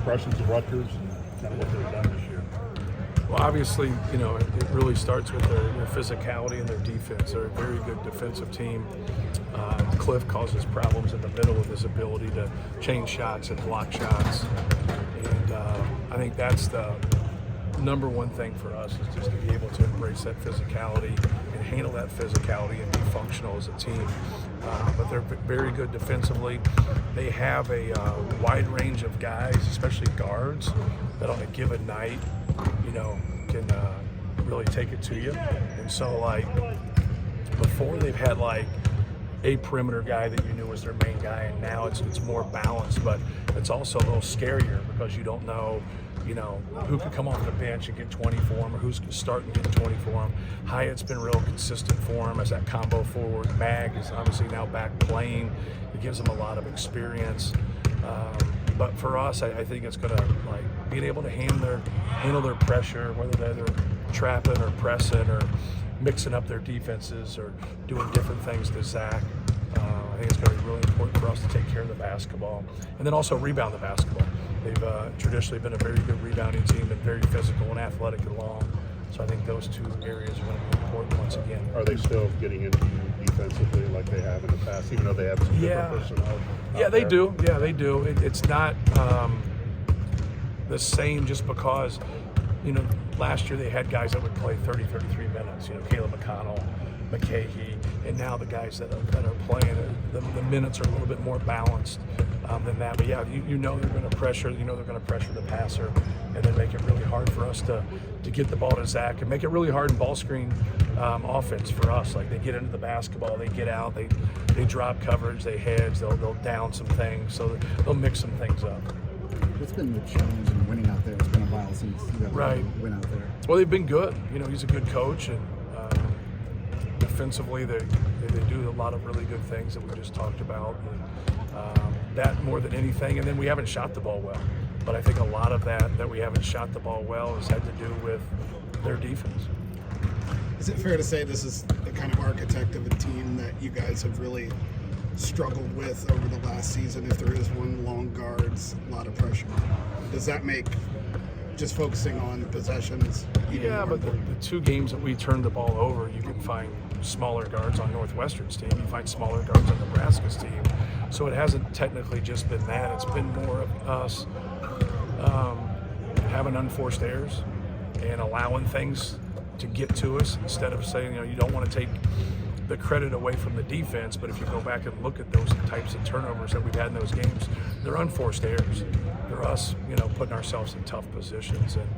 impressions of Rutgers and kind of what they've done this year? Well, obviously, it really starts with their physicality and their defense. They're a very good defensive team. Cliff causes problems in the middle with his ability to change shots and block shots. And I think that's the number one thing for us, is just to be able to embrace that physicality and handle that physicality and be functional as a team. But they're very good defensively. They have a wide range of guys, especially guards, that on a given night, can really take it to you. And so, before they've had a perimeter guy that you knew was their main guy, and now it's more balanced, but it's also a little scarier because you don't know, who could come off the bench and get 20 for him, or who's starting to get 20 for him. Hyatt's been real consistent for him as that combo forward. Mag is obviously now back playing. It gives him a lot of experience. But for us, I think it's going to being able to handle their pressure, whether they're trapping or pressing or mixing up their defenses or doing different things to Zach. I think it's going to be really important for us to take care of the basketball and then also rebound the basketball. They've traditionally been a very good rebounding team and very physical and athletic and long. So I think those two areas are going to be important once again. Are they still getting into you defensively like they have in the past, even though they have some different personnel? Yeah, they do. Yeah, they do. It's not the same just because, last year they had guys that would play 30, 33 minutes, Caleb McConnell, McCahey, and now the guys that are playing, the minutes are a little bit more balanced than that. But yeah, they're going to pressure, they're going to pressure the passer and then make it really hard for us to get the ball to Zach and make it really hard in ball screen offense for us. They get into the basketball, they get out, they drop coverage, they hedge, they'll down some things, so they'll mix some things up. What's been the challenge in winning out there? It's been a while since you guys win out there. Well, they've been good. He's a good coach, and defensively they do a lot of really good things that we just talked about. And, that more than anything, and then we haven't shot the ball well. But I think a lot of that we haven't shot the ball well has had to do with their defense. Is it fair to say this is the kind of architect of a team that you guys have really struggled with over the last season? If there is one, long guards, a lot of pressure. Does that make just focusing on possessions even more but the two games that we turned the ball over, you can find smaller guards on Northwestern's team. You find smaller guards on Nebraska's team. So it hasn't technically just been that. It's been more of us having unforced errors and allowing things to get to us instead of saying, you don't want to take the credit away from the defense, but if you go back and look at those types of turnovers that we've had in those games, they're unforced errors. They're us, putting ourselves in tough positions. And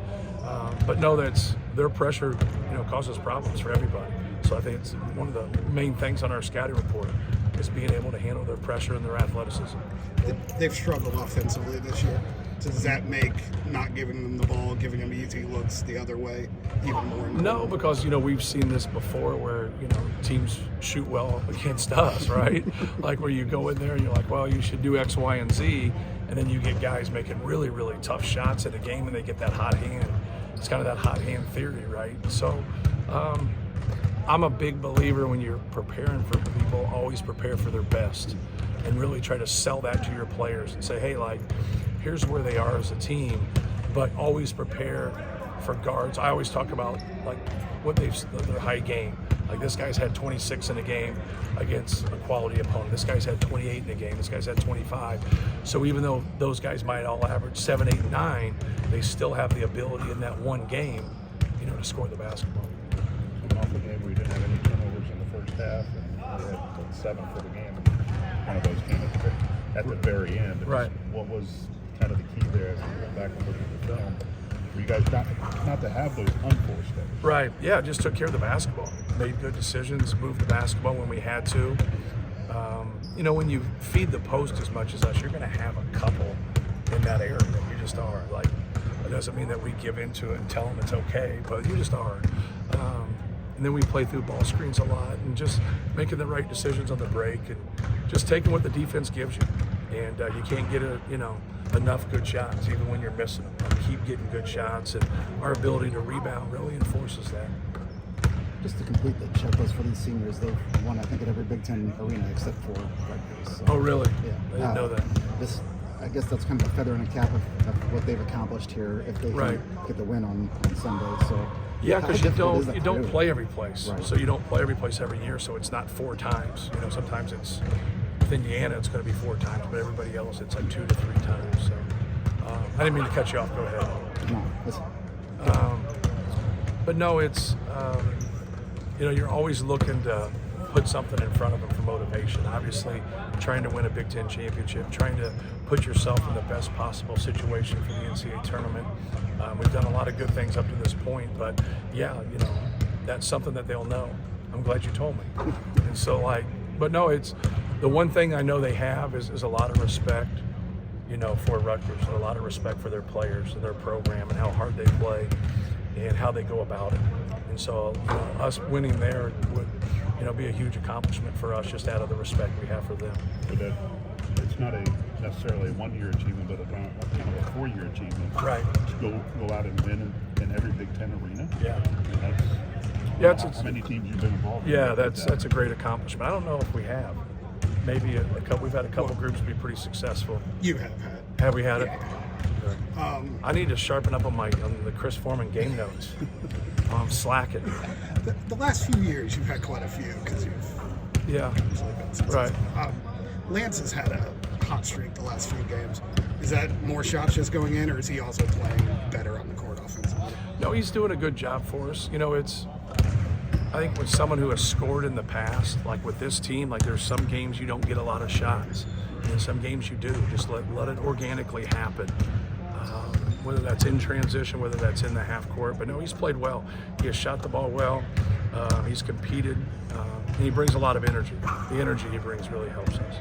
but no, that's their pressure, causes problems for everybody. So I think it's one of the main things on our scouting report is being able to handle their pressure and their athleticism. They've struggled offensively this year. So does that make not giving them the ball, giving them easy looks the other way even more important? No, because, we've seen this before where, teams shoot well against us, right? Where you go in there and you're like, well, you should do X, Y, and Z, and then you get guys making really, really tough shots in a game and they get that hot hand. It's kind of that hot hand theory, right? So I'm a big believer when you're preparing for people, always prepare for their best and really try to sell that to your players and say, hey, here's where they are as a team, but always prepare for guards. I always talk about what their high game. This guy's had 26 in a game against a quality opponent. This guy's had 28 in a game. This guy's had 25. So even though those guys might all average 7, 8, 9, they still have the ability in that one game, to score the basketball. Coming off a game where you didn't have any turnovers in the first half, and you had 7 for the game. One of those came at the very end. Right. What was kind of the key there as you went back and looked at the film for you guys not to have those unforced things? Right. Yeah, just took care of the basketball. Made good decisions, moved the basketball when we had to. When you feed the post as much as us, you're going to have a couple in that area. You just are. It doesn't mean that we give into it and tell them it's okay, but you just are. And then we play through ball screens a lot and just making the right decisions on the break and just taking what the defense gives you. And you can't get enough good shots even when you're missing them. Keep getting good shots, and our ability to rebound really enforces that. Just to complete the checklist for these seniors, they've won, I think, at every Big Ten arena except for Rutgers. So, Oh, really? Yeah. I didn't know that. I guess that's kind of a feather in the cap of what they've accomplished here if they Right. can get the win on Sunday. So Yeah, how because you difficult is that don't to do? play every place, Right. so you don't play every place every year. So it's not 4 times. You know, sometimes it's with Indiana, it's going to be 4 times, but everybody else, it's like 2 to 3 times. So I didn't mean to cut you off. Go ahead. No, it's, But no, it's you know, you're always looking to put something in front of them for motivation. Obviously, trying to win a Big Ten championship, trying to put yourself in the best possible situation for the NCAA tournament. We've done a lot of good things up to this point, but yeah, you know, that's something that they'll know. I'm glad you told me. And so, like, but no, it's the one thing I know they have is a lot of respect, you know, for Rutgers, and a lot of respect for their players and their program and how hard they play and how they go about it. And so, you know, us winning there would, you know, be a huge accomplishment for us just out of the respect we have for them. But it's not necessarily a 1-year achievement, but a kind of a 4-year achievement. Right. To go out and win in every Big Ten arena. Yeah. And that's Yeah, how many teams you've been involved in. Yeah, that's a great accomplishment. I don't know if we have. Maybe a couple. We've had a couple groups be pretty successful. You have had. Have we had it? Yeah. I need to sharpen up on the Chris Foreman game notes. I'm slacking. The last few years, you've had quite a few because you've Yeah. usually been successful. Right. Lance has had a hot streak the last few games. Is that more shots just going in, or is he also playing better on the court offensively? No, he's doing a good job for us. You know, I think with someone who has scored in the past, like with this team, like there's some games you don't get a lot of shots, and some games you do. Just let it organically happen. Whether that's in transition, whether that's in the half court. But no, he's played well. He has shot the ball well. He's competed, and he brings a lot of energy. The energy he brings really helps us.